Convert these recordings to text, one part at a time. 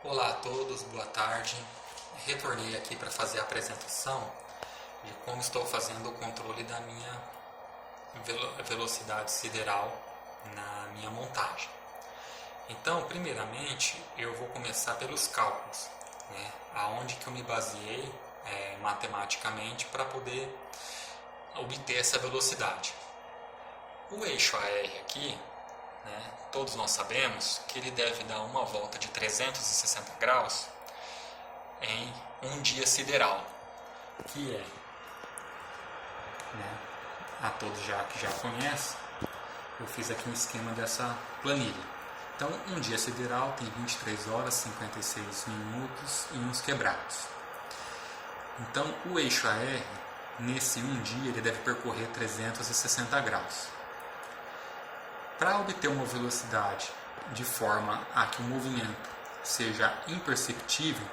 Olá a todos, boa tarde. Retornei aqui para fazer a apresentação de como estou fazendo o controle da minha velocidade sideral na minha montagem. Então, primeiramente, eu vou começar pelos cálculos, aonde que eu me baseei matematicamente para poder obter essa velocidade. O eixo AR aqui, todos nós sabemos que ele deve dar uma volta de 360 graus em um dia sideral, que é, a todos que já conhecem, eu fiz aqui um esquema dessa planilha. Então, um dia sideral tem 23 horas, 56 minutos e uns quebrados. Então, o eixo AR, nesse um dia, ele deve percorrer 360 graus. Para obter uma velocidade de forma a que o movimento seja imperceptível,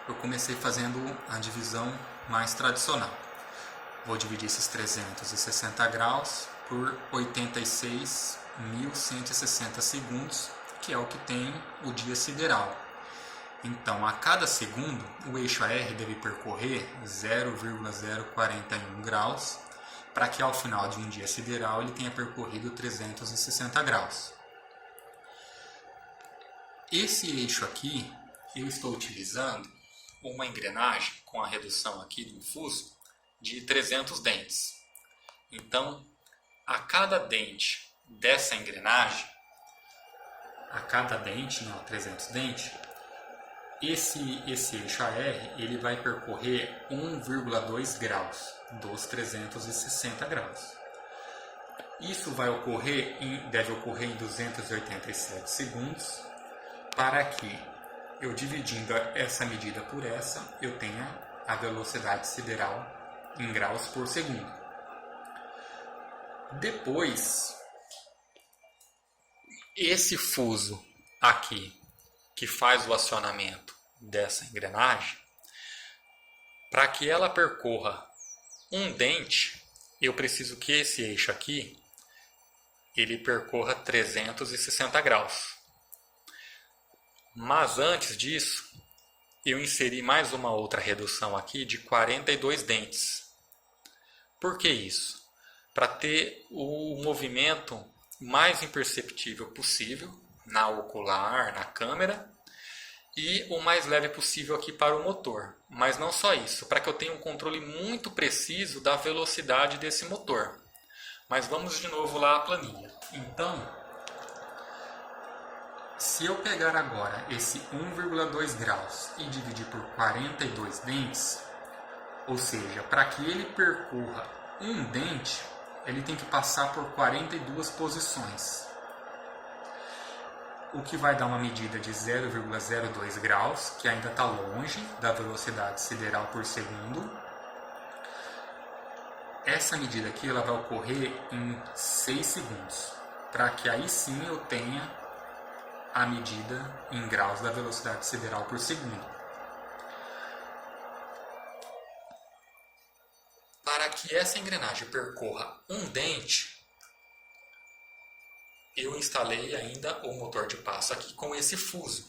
eu comecei fazendo a divisão mais tradicional. Vou dividir esses 360 graus por 86.160 segundos, que é o que tem o dia sideral. Então, a cada segundo, o eixo AR deve percorrer 0,041 graus, para que ao final de um dia sideral ele tenha percorrido 360 graus. Esse eixo aqui, eu estou utilizando uma engrenagem com a redução aqui do fuso de 300 dentes. Então, a cada dente dessa engrenagem, 300 dentes, esse eixo AR ele vai percorrer 1,2 graus dos 360 graus. Isso deve ocorrer em 287 segundos, para que eu dividindo essa medida por essa, eu tenha a velocidade sideral em graus por segundo. Depois, esse fuso aqui, que faz o acionamento dessa engrenagem, para que ela percorra um dente, eu preciso que esse eixo aqui ele percorra 360 graus. Mas antes disso, eu inseri mais uma outra redução aqui de 42 dentes. Por que isso? Para ter o movimento mais imperceptível possível na ocular, na câmera, e o mais leve possível aqui para o motor. Mas não só isso, para que eu tenha um controle muito preciso da velocidade desse motor. Mas vamos de novo lá à planilha. Então, se eu pegar agora esse 1,2 graus e dividir por 42 dentes, ou seja, para que ele percorra um dente, ele tem que passar por 42 posições. O que vai dar uma medida de 0,02 graus, que ainda está longe da velocidade sideral por segundo. Essa medida aqui ela vai ocorrer em 6 segundos, para que aí sim eu tenha a medida em graus da velocidade sideral por segundo. Para que essa engrenagem percorra um dente, eu instalei ainda o motor de passo aqui com esse fuso.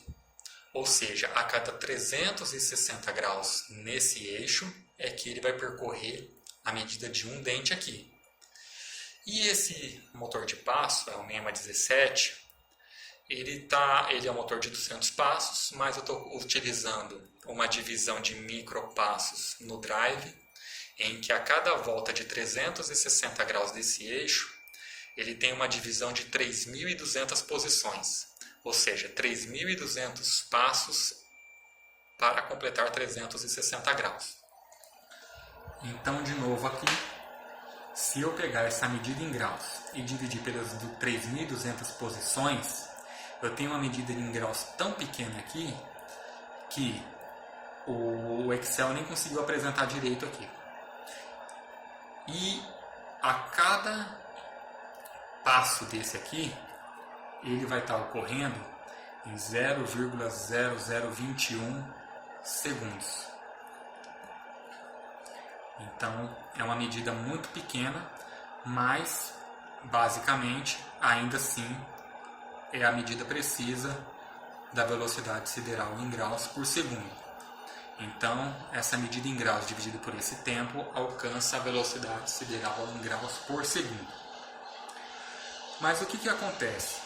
Ou seja, a cada 360 graus nesse eixo é que ele vai percorrer a medida de um dente aqui. E esse motor de passo, é o NEMA 17, ele é um motor de 200 passos, mas eu estou utilizando uma divisão de micropassos no drive, em que a cada volta de 360 graus desse eixo, ele tem uma divisão de 3.200 posições, ou seja, 3.200 passos para completar 360 graus. Então, de novo aqui, se eu pegar essa medida em graus e dividir pelas 3.200 posições, eu tenho uma medida em graus tão pequena aqui que o Excel nem conseguiu apresentar direito aqui. E a cada passo desse aqui, ele vai estar ocorrendo em 0,0021 segundos. Então, é uma medida muito pequena, mas basicamente, ainda assim, é a medida precisa da velocidade sideral em graus por segundo. Então, essa medida em graus dividido por esse tempo alcança a velocidade sideral em graus por segundo. Mas o que acontece?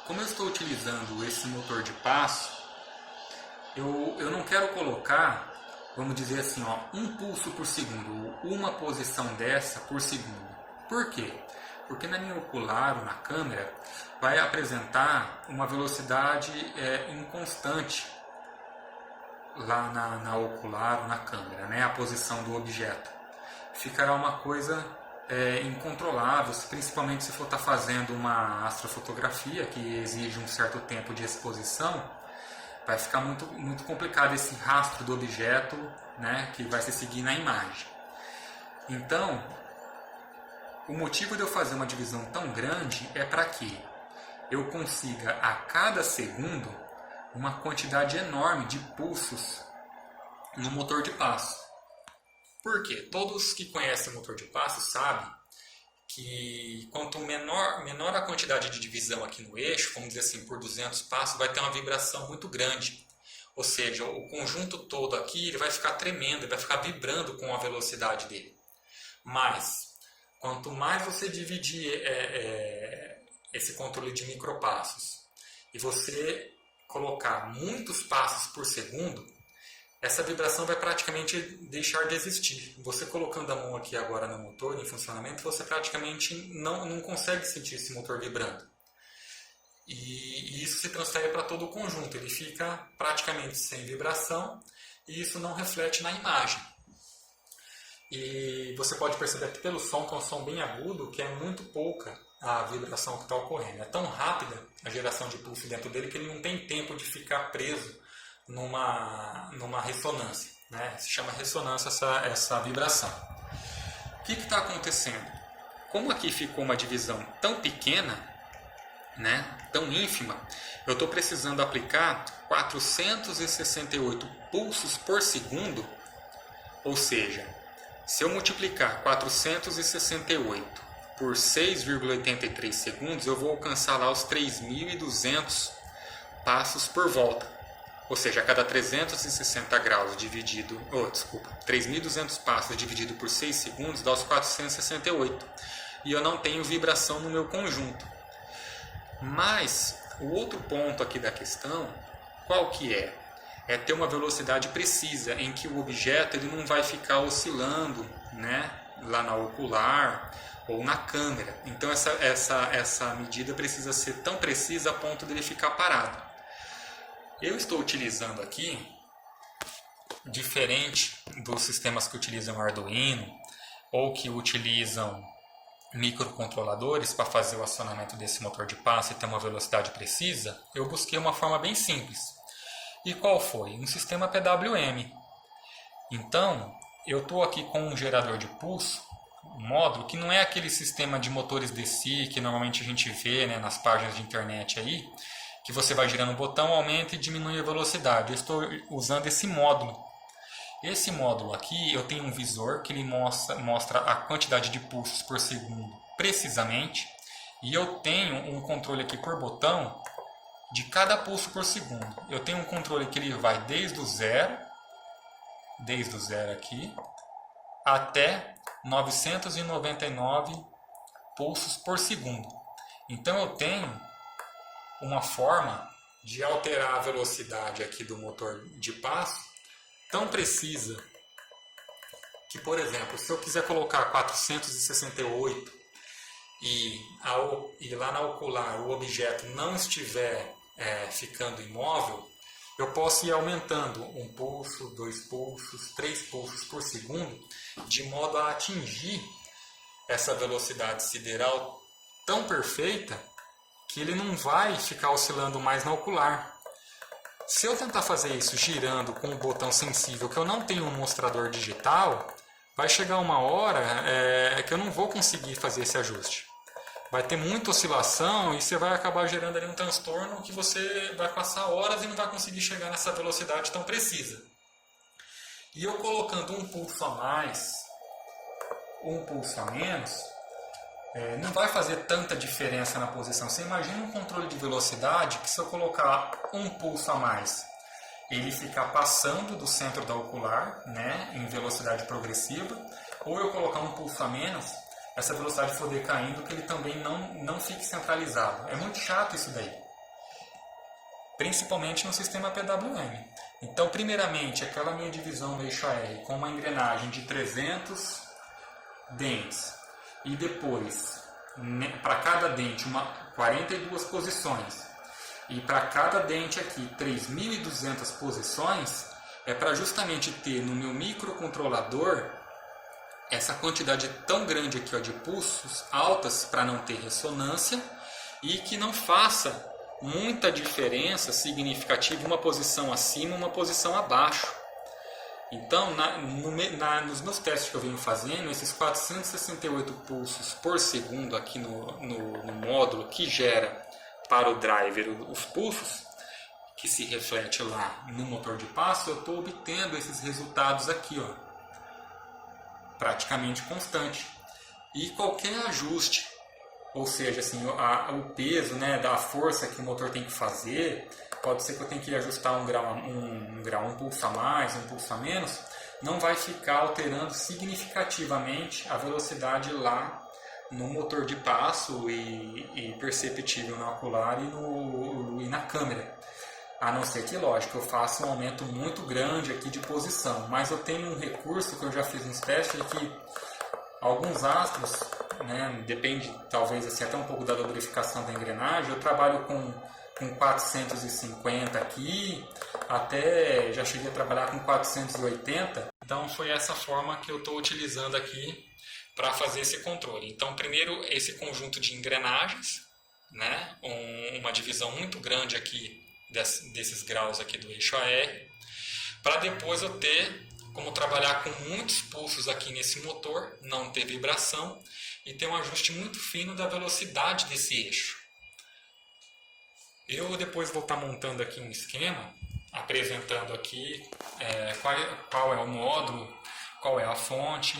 Como eu estou utilizando esse motor de passo, eu não quero colocar, vamos dizer assim, um pulso por segundo, uma posição dessa por segundo. Por quê? Porque na minha ocular ou na câmera vai apresentar uma velocidade inconstante lá na ocular ou na câmera, né? A posição do objeto. Ficará uma coisa incontrolável, principalmente se for estar fazendo uma astrofotografia que exige um certo tempo de exposição. Vai ficar muito complicado esse rastro do objeto, né, que vai se seguir na imagem. Então, o motivo de eu fazer uma divisão tão grande é para que eu consiga a cada segundo uma quantidade enorme de pulsos no motor de passo. Por quê? Todos que conhecem o motor de passo sabem que quanto menor a quantidade de divisão aqui no eixo, vamos dizer assim, por 200 passos, vai ter uma vibração muito grande. Ou seja, o conjunto todo aqui ele vai ficar tremendo, ele vai ficar vibrando com a velocidade dele. Mas, quanto mais você dividir esse controle de micropassos e você colocar muitos passos por segundo, essa vibração vai praticamente deixar de existir. Você colocando a mão aqui agora no motor, em funcionamento, você praticamente não consegue sentir esse motor vibrando. E isso se transfere para todo o conjunto. Ele fica praticamente sem vibração e isso não reflete na imagem. E você pode perceber que pelo som, que é um som bem agudo, que é muito pouca a vibração que está ocorrendo. É tão rápida a geração de pulso dentro dele que ele não tem tempo de ficar preso numa ressonância, né? Se chama ressonância essa vibração. O que está acontecendo? Como aqui ficou uma divisão tão pequena, né, tão ínfima, eu estou precisando aplicar 468 pulsos por segundo, ou seja, se eu multiplicar 468 por 6,83 segundos, eu vou alcançar lá os 3.200 passos por volta. Ou seja, a cada 360 graus dividido... 3.200 passos dividido por 6 segundos dá os 468. E eu não tenho vibração no meu conjunto. Mas o outro ponto aqui da questão, qual que é? É ter uma velocidade precisa, em que o objeto ele não vai ficar oscilando, né, lá na ocular ou na câmera. Então essa medida precisa ser tão precisa a ponto de ele ficar parado. Eu estou utilizando aqui, diferente dos sistemas que utilizam Arduino ou que utilizam microcontroladores para fazer o acionamento desse motor de passo e ter uma velocidade precisa, eu busquei uma forma bem simples. E qual foi? Um sistema PWM. Então, eu estou aqui com um gerador de pulso, um módulo que não é aquele sistema de motores DC que normalmente a gente vê, né, nas páginas de internet aí, que você vai girando um botão, aumenta e diminui a velocidade. Eu estou usando esse módulo. Esse módulo aqui, eu tenho um visor que ele mostra a quantidade de pulsos por segundo precisamente. E eu tenho um controle aqui por botão de cada pulso por segundo. Eu tenho um controle que ele vai desde o zero aqui, até 999 pulsos por segundo. Então eu tenho uma forma de alterar a velocidade aqui do motor de passo tão precisa que, por exemplo, se eu quiser colocar 468 e lá na ocular o objeto não estiver ficando imóvel, eu posso ir aumentando um pulso, 2 pulsos, 3 pulsos por segundo, de modo a atingir essa velocidade sideral tão perfeita que ele não vai ficar oscilando mais na ocular. Se eu tentar fazer isso girando com um botão sensível, que eu não tenho um mostrador digital, vai chegar uma hora que eu não vou conseguir fazer esse ajuste. Vai ter muita oscilação e você vai acabar gerando ali um transtorno que você vai passar horas e não vai conseguir chegar nessa velocidade tão precisa. E eu colocando um pulso a mais, um pulso a menos, não vai fazer tanta diferença na posição. Você imagina um controle de velocidade que se eu colocar um pulso a mais, ele ficar passando do centro da ocular, né, em velocidade progressiva, ou eu colocar um pulso a menos, essa velocidade for decaindo, que ele também não fique centralizado. É muito chato isso daí, principalmente no sistema PWM. Então, primeiramente, aquela minha divisão no eixo AR com uma engrenagem de 300 dentes e depois, para cada dente, 42 posições e para cada dente aqui 3.200 posições, é para justamente ter no meu microcontrolador essa quantidade tão grande aqui, ó, de pulsos altas para não ter ressonância e que não faça muita diferença significativa uma posição acima e uma posição abaixo. Então, nos meus testes que eu venho fazendo, esses 468 pulsos por segundo aqui no módulo que gera para o driver os pulsos, que se reflete lá no motor de passo, eu estou obtendo esses resultados aqui, ó, praticamente constante. E qualquer ajuste, ou seja, assim, o peso, né, da força que o motor tem que fazer, pode ser que eu tenha que ajustar um pulso a mais, um pulso a menos, não vai ficar alterando significativamente a velocidade lá no motor de passo e perceptível no ocular e na câmera. A não ser que, lógico, eu faça um aumento muito grande aqui de posição. Mas eu tenho um recurso que eu já fiz nos testes que alguns astros, né, depende talvez assim, até um pouco da lubrificação da engrenagem, eu trabalho com 450 aqui, até já cheguei a trabalhar com 480. Então foi essa forma que eu estou utilizando aqui para fazer esse controle. Então primeiro esse conjunto de engrenagens, né, uma divisão muito grande aqui desses graus aqui do eixo AR, para depois eu ter como trabalhar com muitos pulsos aqui nesse motor, não ter vibração e ter um ajuste muito fino da velocidade desse eixo. Eu depois vou estar montando aqui um esquema, apresentando aqui qual é o módulo, qual é a fonte,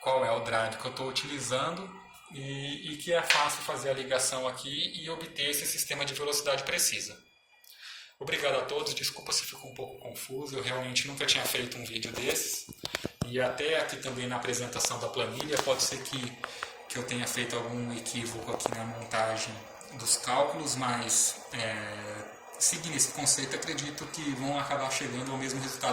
qual é o drive que eu estou utilizando e que é fácil fazer a ligação aqui e obter esse sistema de velocidade precisa. Obrigado a todos, desculpa se ficou um pouco confuso, eu realmente nunca tinha feito um vídeo desses. E até aqui também na apresentação da planilha, pode ser que eu tenha feito algum equívoco aqui na montagem dos cálculos, mas seguindo esse conceito, acredito que vão acabar chegando ao mesmo resultado.